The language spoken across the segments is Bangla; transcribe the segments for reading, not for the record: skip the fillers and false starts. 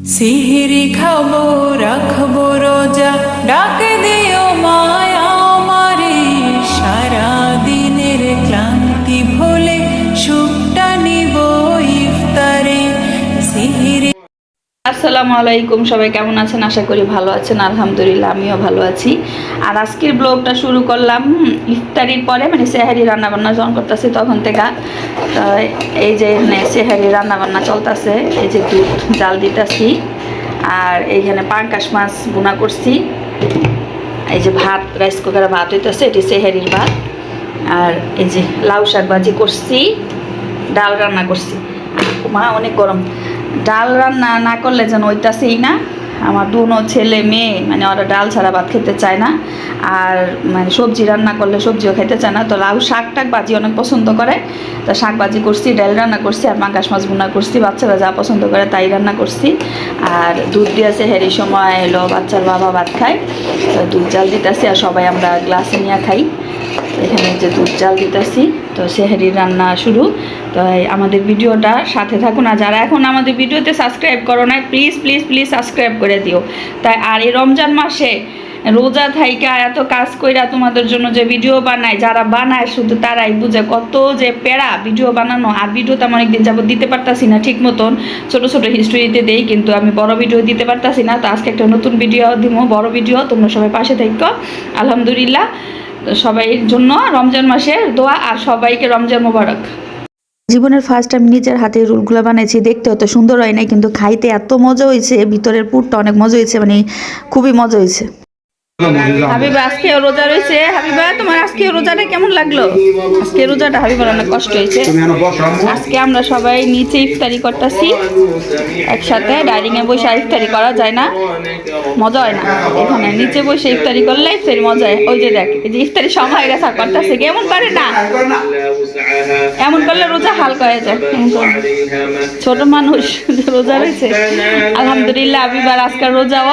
সিহিরি খাবো রাখবো রোজা ডাকে দিও মায়া আমারে সারা দিনের ক্লান্তি ভুলে সুখটা নিব ইফতারে সিহিরি। আসসালামু আলাইকুম, সবাই কেমন আছেন? আশা করি ভালো আছেন। আলহামদুলিল্লাহ আমিও ভালো আছি। আর আজকের ব্লগটা শুরু করলাম ইফতারির পরে, মানে সেহারি রান্নাবান্না যখন করতেছি তখন থেকে। তো এই যে সেহারি রান্নাবান্না চলতেছে, এই যে দুধ জাল দিতেছি, আর এইখানে পাঙ্কাশ মাছ বোনা করছি, এই যে ভাত রাইস কুকারে ভাত হইতেছে, এটি সেহারির ভাত। আর এই যে লাউ শাক ভাজি করছি, ডাল রান্না করছি। মা অনেক গরম, ডাল রান্না না করলে যেন ওইটাছেই না। আমার দুনো ছেলে মেয়ে মানে ওরা ডাল ছাড়া ভাত খেতে চায় না, আর মানে সবজি রান্না করলে সবজিও খেতে চায় না। তো লাউ শাক টাক ভাজি অনেক পছন্দ করে, তো শাক ভাজি করছি, ডাল রান্না করছি, আর পাঙ্কাশ মাছ বোনা করছি। বাচ্চারা যা পছন্দ করে তাই রান্না করছি। আর দুধ দিয়েছে, হেরি সময় এলো বাচ্চার বাবা ভাত খায়, তো দুধ জাল দিতেছি, আর সবাই আমরা গ্লাসে নিয়ে খাই। এখানে যে দুধ জাল দিতেছি, তো সেহারির রান্না শুরু। তো আমাদের ভিডিওটা সাথে থাকুন, আর যারা এখন আমাদের ভিডিওতে সাবস্ক্রাইব করো না, প্লিজ প্লিজ প্লিজ সাবস্ক্রাইব করে দিও। তাই আর এই রমজান মাসে রোজা থাইকা এত কাজ কইরা তোমাদের জন্য যে ভিডিও বানায়, যারা বানায় শুধু তারাই বুঝে কত যে প্যারা ভিডিও বানানো। আর ভিডিও তো আমি অনেকদিন যাবত দিতে পারতাছি না ঠিক মতন, ছোটো ছোটো হিস্টোরিতে দেই, কিন্তু আমি বড় ভিডিও দিতে পারতাছি না। তো আজকে একটা নতুন ভিডিও দিব, বড় ভিডিও, তোমরা সবাই পাশে থাকো। আলহামদুলিল্লাহ সবাইয়ের জন্য রমজান মাসের দোয়া, আর সবাইকে রমজান মোবারক। জীবনের ফার্স্ট আমি নিজের হাতে রোলগুলো বানাইছি, দেখতে অত সুন্দর হয় নাই, কিন্তু খাইতে এত মজা হয়েছে, ভিতরের পুরটা অনেক মজা হয়েছে, মানে খুবই মজা হয়েছে। হাবিবা আজকে রোজা রয়েছে। হাবিবা, তোমার আজকে রোজাটা কেমন লাগলো? আজকে রোজাটা হাবিবার অনেক কষ্ট হয়েছে। আজকে আমরা সবাই নিচে ইফতারি করতেছি একসাথে। ডাইনিং এ বসে ইফতারি করা যায় না, মজা হয় না। এখানে নিচে বসে ইফতারি করলে ইফতারি মজা হয়। ওই যে দেখ, এই যে ইফতারি সময় হয়ে গেছে, করতেছে এমন করে না, এমন করলে রোজা হালকা হয়ে যায়। ছোট মানুষ রোজা রয়েছে। আলহামদুলিল্লাহ হাবিবার আজকাল রোজাও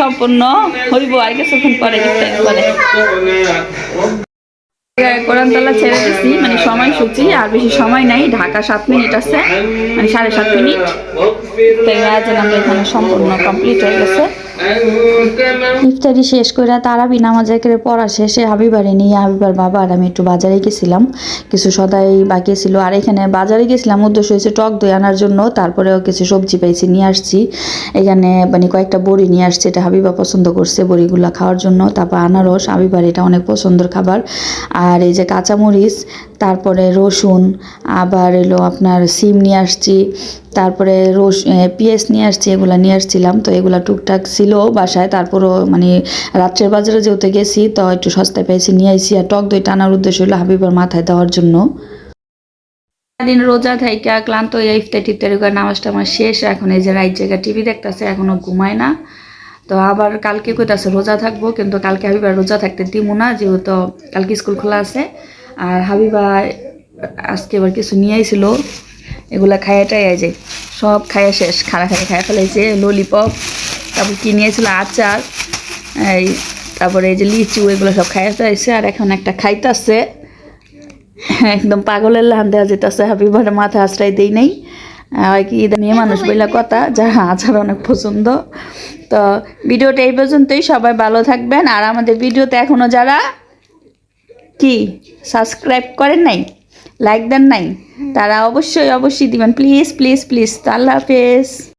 সম্পূর্ণ হইব, আর কিছুক্ষণ পরে ইফতারি করে কোরআন তালা ছেড়ে দিচ্ছি, মানে সময় সূচি আর বেশি সময় নাই, ঢাকা 7 মিনিট আছে, মানে 7.5 মিনিট। তাই আমরা এখানে সম্পূর্ণ কমপ্লিট হয়ে গেছে। ইফতারি শেষ করে তারাবি নামাজ একের পড়া শেষে হাবিবারে নিয়ে হাবিবার বাবা আর আমি একটু বাজারে গেছিলাম, কিছু সদাই বাকি ছিল। আর এখানে বাজারে গেছিলাম উদ্দেশ্য হয়েছে টক দই আনার জন্য, তারপরেও কিছু সবজি পাইছি নিয়ে আসছি। এখানে মানে কয়েকটা বড়ি নিয়ে আসছে, এটা হাবিবা পছন্দ করছে বড়িগুলো খাওয়ার জন্য। তারপর আনারস, হাবিবার এটা অনেক পছন্দের খাবার। আর এই যে কাঁচামরিচ, তারপরে রসুন, আবার এলো আপনার সিম নিয়ে আসছি, তারপরে পেঁয়াজ নিয়ে আসছি, এগুলো নিয়ে আসছিলাম। তো এগুলো টুকটাক ছিল বাসায়, তারপরও মানে রাত্রের বাজারে যেহেতু গেছি তো একটু সস্তায় পেয়েছি নিয়ে আসছি। আর টক দই টানার উদ্দেশ্য হলো হাবিবার মাথায় দেওয়ার জন্য। দিন রোজা থাইকা ক্লান্ত হয়ে ইফতারি করে নামাজ টামাজ শেষ। এখন এই যে রাইট জায়গা টিভি দেখতেছে, এখনো ঘুমায় না। তো আবার কালকে কইতাছে রোজা থাকবো, কিন্তু কালকে হাবিবা রোজা থাকতে দিমু না, যেহেতু কালকে স্কুল খোলা আছে। আর হাবিবা আজকে এবার কিছু নিয়ে আইছিল, এগুলা খাইয়াটাই যায়, সব খাইয়া শেষ, খাইয়া ফেলাইছে। ললিপপ, তারপর কি নিয়েছিল আচার, এই তারপরে এই যে লিচু, এগুলো সব খাইয়া ফেলাইছে। আর এখন একটা খাইতেছে, একদম পাগলের লাহান দেওয়া যেতেছে। হাবিবার মাথা আশ্রয় দেই নাই, আর কি মেয়ে মানুষ বইলা কথা, যার আচার অনেক পছন্দ। তো ভিডিওটা এই পর্যন্তই, সবাই ভালো থাকবেন। আর আমাদের ভিডিওতে এখনও যারা কি সাবস্ক্রাইব করেন নাই, লাইক দেন নাই, তারা অবশ্যই দিবেন, প্লিজ প্লিজ প্লিজ। আল্লাহ হাফেজ।